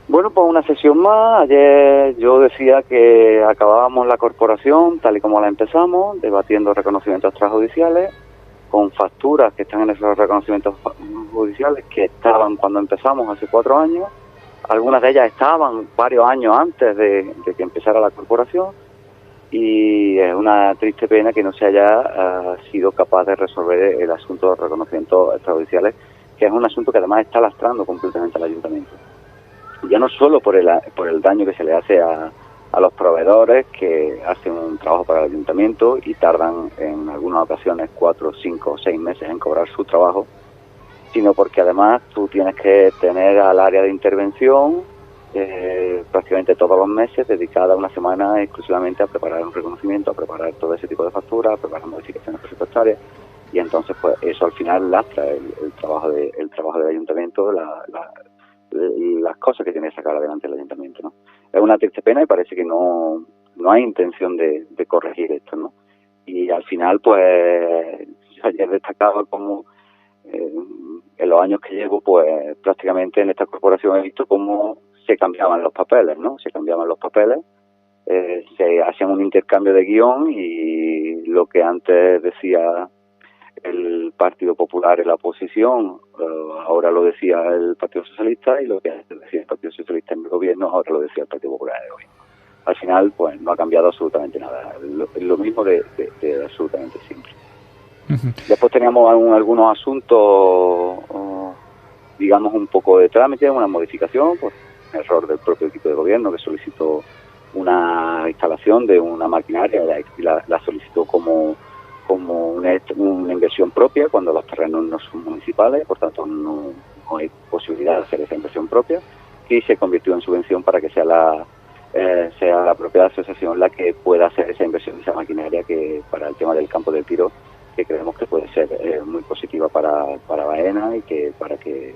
Bueno, pues una sesión más. Ayer yo decía que acabábamos la corporación tal y como la empezamos, debatiendo reconocimientos extrajudiciales, con facturas que están en esos reconocimientos judiciales que estaban cuando empezamos hace 4 años. Algunas de ellas estaban varios años antes de que empezara la corporación, y es una triste pena que no se haya sido capaz de resolver el asunto de reconocimientos extrajudiciales, que es un asunto que además está lastrando completamente al ayuntamiento. Ya no solo por el daño que se le hace a los proveedores, que hacen un trabajo para el ayuntamiento y tardan en algunas ocasiones 4, 5 o 6 meses en cobrar su trabajo, sino porque además tú tienes que tener al área de intervención prácticamente todos los meses dedicada una semana exclusivamente a preparar un reconocimiento, a preparar todo ese tipo de facturas, a preparar modificaciones presupuestarias, y entonces pues eso al final lastra el trabajo del ayuntamiento, las cosas que tiene que sacar adelante el ayuntamiento, ¿no? Es una triste pena y parece que no hay intención de corregir esto, ¿no? Y al final, pues, ayer destacaba como en los años que llevo, pues prácticamente en esta corporación he visto cómo se cambiaban los papeles, ¿no? Se cambiaban los papeles, se hacían un intercambio de guión, y lo que antes decía el Partido Popular en la oposición, ahora lo decía el Partido Socialista, y lo que antes decía el Partido Socialista en el gobierno, ahora lo decía el Partido Popular en el gobierno. Al final, pues no ha cambiado absolutamente nada, lo mismo de absolutamente siempre. Uh-huh. Después teníamos algunos asuntos, digamos, un poco de trámite, una modificación, pues un error del propio equipo de gobierno que solicitó una instalación de una maquinaria y la solicitó como una inversión propia, cuando los terrenos no son municipales, por tanto no hay posibilidad de hacer esa inversión propia, y se convirtió en subvención para que sea la propia asociación la que pueda hacer esa inversión de esa maquinaria, que para el tema del campo del tiro, que creemos que puede ser muy positiva para Baena, y que para que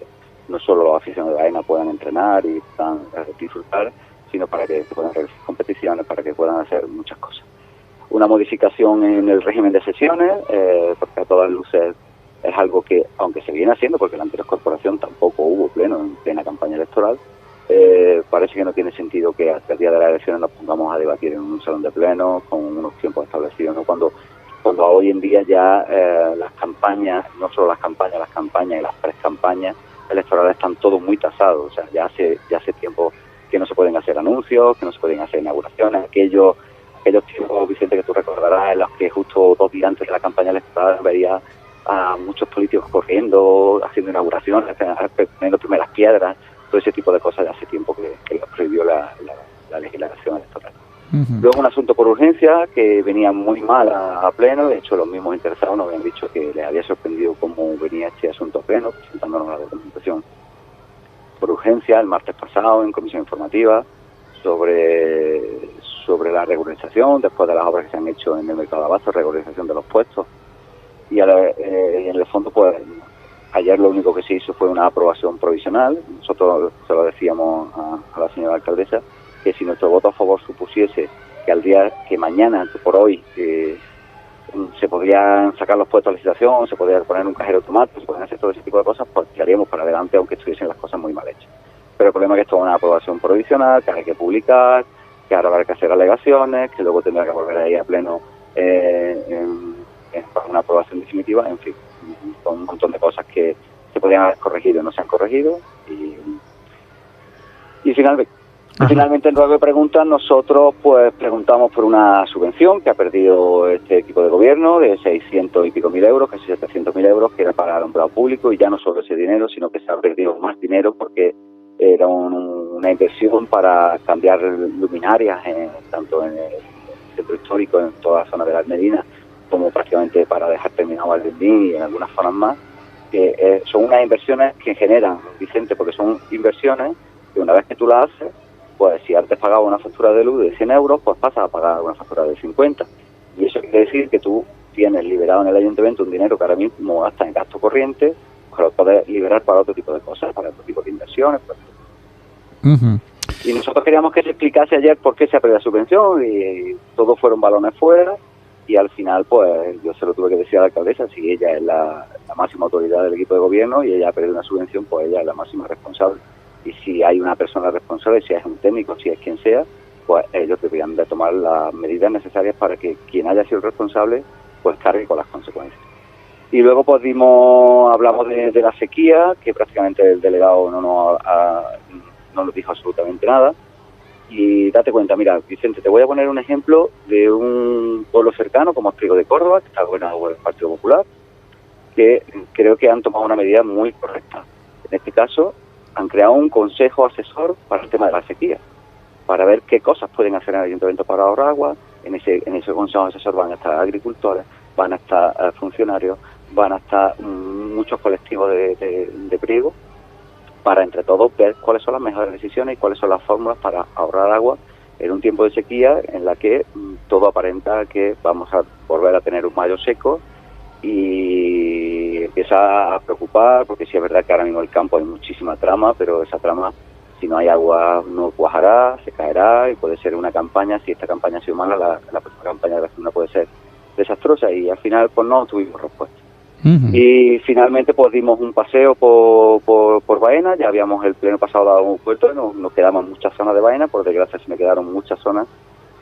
no solo los aficionados de Baena puedan entrenar y puedan disfrutar, sino para que puedan realizar competiciones, para que puedan hacer muchas cosas. Una modificación en el régimen de sesiones, porque a todas luces es algo que, aunque se viene haciendo, porque en la anterior corporación tampoco hubo pleno en plena campaña electoral, parece que no tiene sentido que hasta el día de las elecciones nos pongamos a debatir en un salón de pleno con unos tiempos establecidos, ¿no? Cuando hoy en día ya las campañas, no solo las campañas y las precampañas electorales están todos muy tasados. O sea, ya hace tiempo que no se pueden hacer anuncios, que no se pueden hacer inauguraciones, aquellos tiempos, Vicente, que tú recordarás, en los que justo 2 días antes de la campaña electoral veía a muchos políticos corriendo, haciendo inauguraciones, poniendo primeras piedras, todo ese tipo de cosas ya hace tiempo que lo prohibió la legislación electoral. Uh-huh. Luego un asunto por urgencia que venía muy mal a pleno. De hecho, los mismos interesados nos habían dicho que les había sorprendido cómo venía este asunto a pleno, presentándonos la documentación por urgencia el martes pasado en comisión informativa sobre la regularización, después de las obras que se han hecho en el mercado de abasto, regularización de los puestos. Y en el fondo, pues ayer lo único que se hizo fue una aprobación provisional. Nosotros se lo decíamos a la señora alcaldesa, que si nuestro voto a favor supusiese que mañana, por hoy, se podrían sacar los puestos a licitación, se podría poner un cajero automático, se podrían hacer todo ese tipo de cosas, pues tiraríamos para adelante aunque estuviesen las cosas muy mal hechas. Pero el problema es que esto es una aprobación provisional, que hay que publicar, que ahora habrá que hacer alegaciones, que luego tendrá que volver ahí a pleno para una aprobación definitiva, en fin, con un montón de cosas que se podrían haber corregido y no se han corregido. Y finalmente, en ruego de preguntas, nosotros pues preguntamos por una subvención que ha perdido este equipo de gobierno de 600 y pico mil euros, casi 700.000 euros, que era para el alumbrado público, y ya no solo ese dinero, sino que se ha perdido más dinero porque era una inversión para cambiar luminarias tanto en el centro histórico, en toda la zona de la Almedina, como prácticamente para dejar terminado el Bendín y en algunas zonas más, que son unas inversiones que generan, Vicente, porque son inversiones que una vez que tú las haces, pues si antes pagaba una factura de luz de 100 euros, pues pasas a pagar una factura de 50. Y eso quiere decir que tú tienes liberado en el ayuntamiento un dinero que ahora mismo gastas en gasto corriente, pues lo puedes liberar para otro tipo de cosas, para otro tipo de inversiones. Pues. Uh-huh. Y nosotros queríamos que se explicase ayer por qué se ha perdido la subvención, y todos fueron balones fuera, y al final pues yo se lo tuve que decir a la alcaldesa. Si ella es la máxima autoridad del equipo de gobierno y ella ha perdido una subvención, pues ella es la máxima responsable. y si hay una persona responsable, si es un técnico, si es quien sea, pues ellos deberían de tomar las medidas necesarias para que quien haya sido el responsable pues cargue con las consecuencias. Y luego pues hablamos de la sequía, que prácticamente el delegado no nos dijo absolutamente nada. Y date cuenta, mira, Vicente, te voy a poner un ejemplo de un pueblo cercano, como es Priego de Córdoba, que está gobernado por el Partido Popular, que creo que han tomado una medida muy correcta. En este caso, han creado un consejo asesor para el tema de la sequía, para ver qué cosas pueden hacer en el ayuntamiento para ahorrar agua. En ese consejo asesor van a estar agricultores, van a estar funcionarios, van a estar muchos colectivos de Priego, para entre todos ver cuáles son las mejores decisiones y cuáles son las fórmulas para ahorrar agua en un tiempo de sequía en la que todo aparenta que vamos a volver a tener un mayo seco, y empieza a preocupar, porque sí es verdad que ahora mismo en el campo hay muchísima trama, pero esa trama, si no hay agua, no cuajará, se caerá, y puede ser una campaña, si esta campaña ha sido mala, la próxima campaña de la segunda puede ser desastrosa, y al final pues no tuvimos respuesta. Y finalmente pues dimos un paseo por Baena. Ya habíamos el pleno pasado dado un puerto, nos quedamos en muchas zonas de Baena, por desgracia se me quedaron muchas zonas,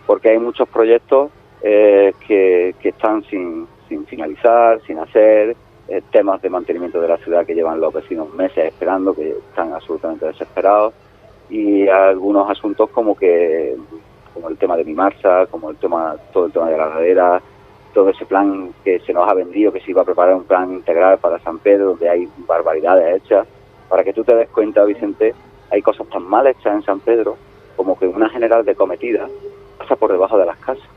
porque hay muchos proyectos que están sin finalizar, sin hacer, temas de mantenimiento de la ciudad que llevan los vecinos meses esperando, que están absolutamente desesperados, y algunos asuntos como el tema de Mi Marcha, como todo el tema de la ladera, todo ese plan que se nos ha vendido, que se iba a preparar un plan integral para San Pedro, donde hay barbaridades hechas. Para que tú te des cuenta, Vicente, hay cosas tan mal hechas en San Pedro como que una general de cometida pasa por debajo de las casas.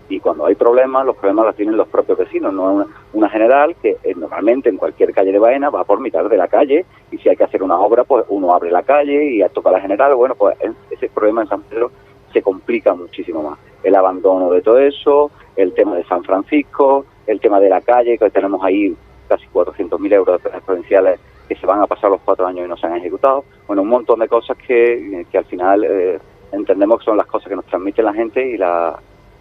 Y cuando hay problemas, los problemas los tienen los propios vecinos, no una general que normalmente en cualquier calle de Baena va por mitad de la calle, y si hay que hacer una obra, pues uno abre la calle y toca la general. Bueno, pues ese problema en San Pedro se complica muchísimo más. El abandono de todo eso, el tema de San Francisco, el tema de la calle, que tenemos ahí casi 400.000 euros de planes provinciales que se van a pasar los 4 años y no se han ejecutado. Bueno, un montón de cosas que al final entendemos que son las cosas que nos transmite la gente,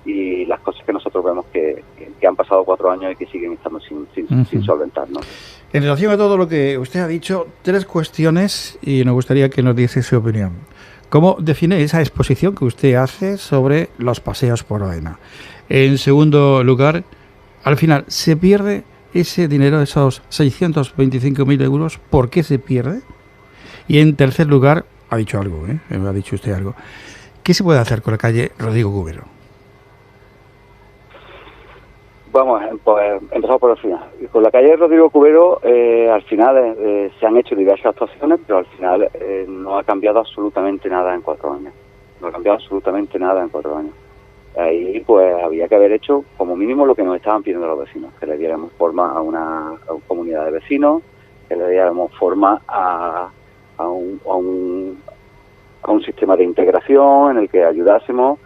y las cosas que nosotros vemos que han pasado 4 años y que siguen estando sin solventar, ¿no? En relación a todo lo que usted ha dicho, 3 cuestiones, y nos gustaría que nos diese su opinión. ¿Cómo define esa exposición que usted hace sobre los paseos por Baena? En segundo lugar, al final, ¿se pierde ese dinero, esos 625.000 euros? ¿Por qué se pierde? Y en tercer lugar, ha dicho algo, ha dicho usted algo. ¿Qué se puede hacer con la calle Rodrigo Cubero? Vamos, pues empezamos por el final. Con la calle Rodrigo Cubero, al final se han hecho diversas actuaciones, pero al final no ha cambiado absolutamente nada en 4 años. No ha cambiado absolutamente nada en 4 años. Ahí pues había que haber hecho como mínimo lo que nos estaban pidiendo los vecinos, que le diéramos forma a una comunidad de vecinos, que le diéramos forma a un sistema de integración en el que ayudásemos.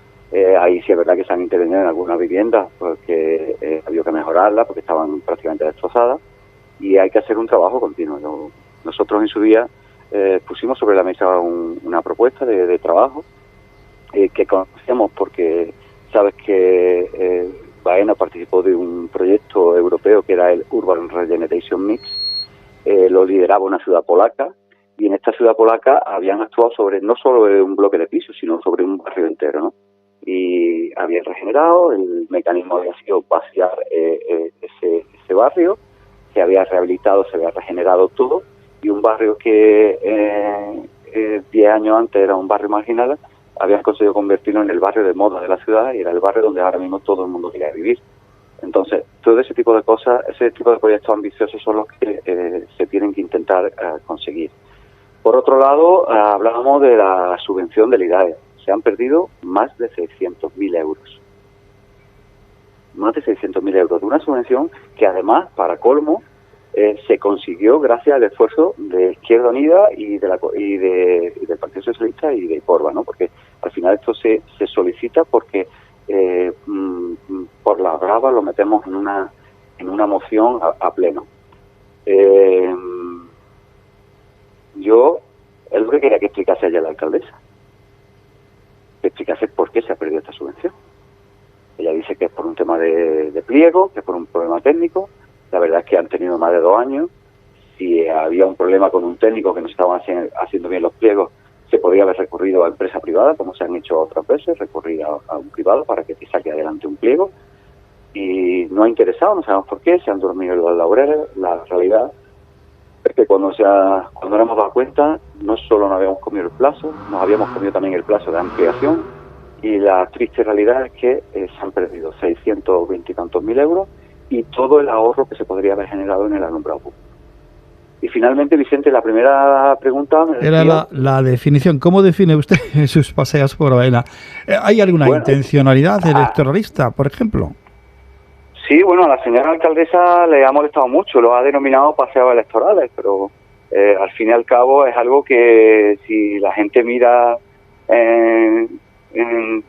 Ahí sí es verdad que se han intervenido en algunas viviendas porque había que mejorarlas porque estaban prácticamente destrozadas, y hay que hacer un trabajo continuo. Nosotros en su día pusimos sobre la mesa una propuesta de trabajo que conocíamos porque sabes que Baena participó de un proyecto europeo que era el Urban Regeneration Mix. Lo lideraba una ciudad polaca, y en esta ciudad polaca habían actuado sobre no solo un bloque de pisos, sino sobre un barrio entero, ¿no? Y habían regenerado, el mecanismo había sido vaciar ese barrio, se había rehabilitado, se había regenerado todo, y un barrio que 10 años antes era un barrio marginal, habían conseguido convertirlo en el barrio de moda de la ciudad, y era el barrio donde ahora mismo todo el mundo quiere vivir. Entonces, todo ese tipo de cosas, ese tipo de proyectos ambiciosos son los que se tienen que intentar conseguir. Por otro lado, hablábamos de la subvención del IDAE. Se han perdido más de 600.000 euros. Más de 600.000 euros de una subvención que además, para colmo, se consiguió gracias al esfuerzo de Izquierda Unida y del Partido Socialista y de Iporba, ¿no? Porque al final esto se solicita porque por la brava lo metemos en una moción a pleno. Yo es lo que quería que explicase ayer la alcaldesa. Que explicase por qué se ha perdido esta subvención. Ella dice que es por un tema de pliego, que es por un problema técnico. La verdad es que han tenido más de 2 años. si había un problema con un técnico que no estaban haciendo bien los pliegos, se podría haber recurrido a empresa privada, como se han hecho otras veces, recurrir a un privado para que te saque adelante un pliego. Y no ha interesado, no sabemos por qué, se han dormido los laureles. La realidad es que cuando nos hemos dado cuenta, no solo nos habíamos comido el plazo, nos habíamos comido también el plazo de ampliación, y la triste realidad es que se han perdido 620 y tantos mil euros y todo el ahorro que se podría haber generado en el alumbrado público. Y finalmente, Vicente, la primera pregunta... Era la definición. ¿Cómo define usted sus paseos por Baena? ¿Hay alguna intencionalidad electoralista, por ejemplo? Sí, bueno, a la señora alcaldesa le ha molestado mucho, lo ha denominado paseos electorales, pero al fin y al cabo es algo que si la gente mira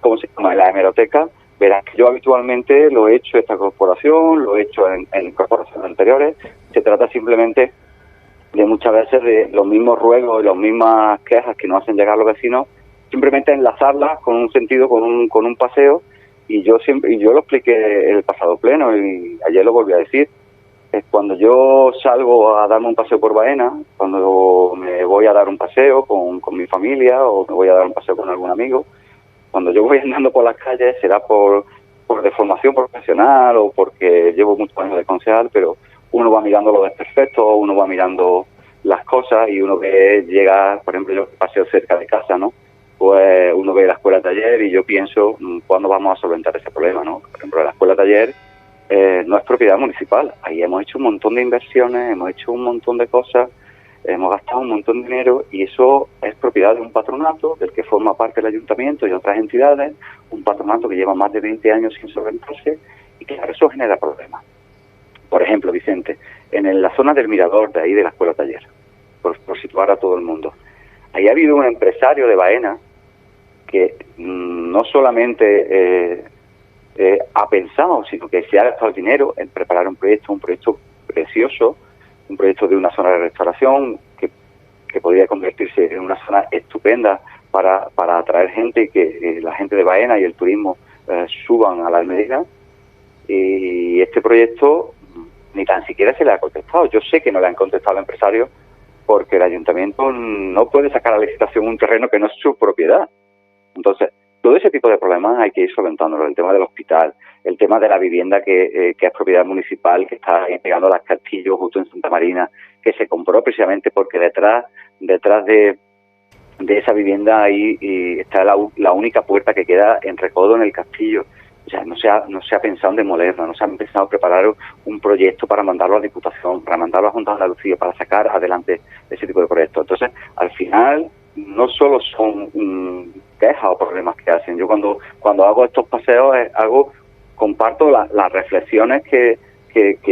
¿cómo se llama?, en la hemeroteca, verán que yo habitualmente lo he hecho en esta corporación, lo he hecho en corporaciones anteriores. Se trata simplemente de muchas veces de los mismos ruegos y las mismas quejas que nos hacen llegar los vecinos, simplemente enlazarlas con un sentido, con un paseo. Y yo lo expliqué el pasado pleno y ayer lo volví a decir. Cuando yo salgo a darme un paseo por Baena, cuando me voy a dar un paseo con mi familia o me voy a dar un paseo con algún amigo, cuando yo voy andando por las calles será por deformación profesional o porque llevo muchos años de concejal, pero uno va mirando los desperfectos, uno va mirando las cosas y uno ve, llega, por ejemplo, yo paseo cerca de casa, ¿no? Pues uno ve la escuela taller y yo pienso, ¿cuándo vamos a solventar ese problema, no? Por ejemplo, la escuela taller no es propiedad municipal. Ahí hemos hecho un montón de inversiones, hemos hecho un montón de cosas, hemos gastado un montón de dinero y eso es propiedad de un patronato del que forma parte el ayuntamiento y otras entidades, un patronato que lleva más de 20 años sin solventarse y claro, eso genera problemas. Por ejemplo, Vicente, en la zona del Mirador, de ahí de la escuela taller, por situar a todo el mundo, ahí ha habido un empresario de Baena que no solamente ha pensado, sino que se ha gastado el dinero en preparar un proyecto precioso, un proyecto de una zona de restauración que podría convertirse en una zona estupenda para atraer gente y que la gente de Baena y el turismo suban a la Almedina. Y este proyecto ni tan siquiera se le ha contestado. Yo sé que no le han contestado al empresario porque el ayuntamiento no puede sacar a licitación un terreno que no es su propiedad. Entonces, todo ese tipo de problemas hay que ir solventándolo. El tema del hospital, el tema de la vivienda que es propiedad municipal, que está ahí pegando a las Castillos, justo en Santa Marina, que se compró precisamente porque detrás de esa vivienda ahí está la única puerta que queda en Recodo, en el Castillo. O sea, no se ha pensado en demolerla, no se ha empezado a preparar un proyecto para mandarlo a la Diputación, para mandarlo a Junta de Andalucía, para sacar adelante ese tipo de proyectos. Entonces, al final, no solo son quejas o problemas que hacen. Yo cuando hago estos paseos comparto las reflexiones que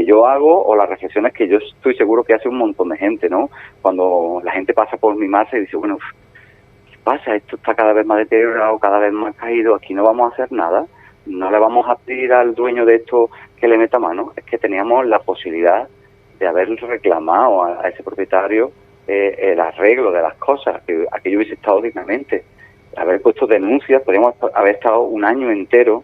yo hago o las reflexiones que yo estoy seguro que hace un montón de gente, ¿no? Cuando la gente pasa por mi marcha y dice, bueno, ¿qué pasa? Esto está cada vez más deteriorado, cada vez más caído, aquí no vamos a hacer nada. No le vamos a pedir al dueño de esto que le meta mano. Es que teníamos la posibilidad de haber reclamado a ese propietario el arreglo de las cosas, que aquello hubiese estado dignamente. Haber puesto denuncias, podríamos haber estado un año entero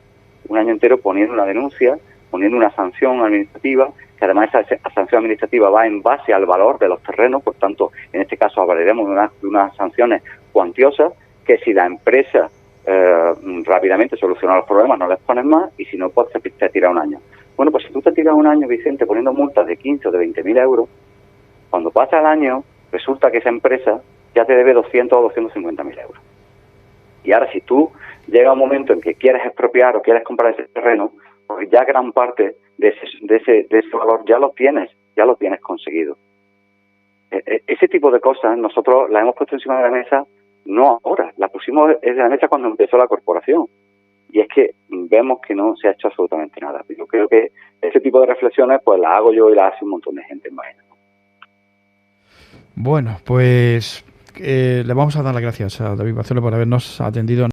poniendo una denuncia, poniendo una sanción administrativa, que además esa sanción administrativa va en base al valor de los terrenos, por tanto, en este caso hablaremos de unas sanciones cuantiosas, que si la empresa rápidamente soluciona los problemas, no les pones más, y si no, pues te tira un año. Bueno, pues si tú te tiras un año, Vicente, poniendo multas de 15 o de 20.000 euros, cuando pasa el año, resulta que esa empresa ya te debe 200 o 250.000 euros. Y ahora, si tú llega un momento en que quieres expropiar o quieres comprar ese terreno, pues ya gran parte de ese valor ya lo tienes conseguido. Ese tipo de cosas nosotros las hemos puesto encima de la mesa, no ahora, la pusimos en la mesa cuando empezó la corporación. Y es que vemos que no se ha hecho absolutamente nada. Yo creo que ese tipo de reflexiones pues las hago yo y las hace un montón de gente en Baena. Bueno, pues le vamos a dar las gracias a David Barceló por habernos atendido.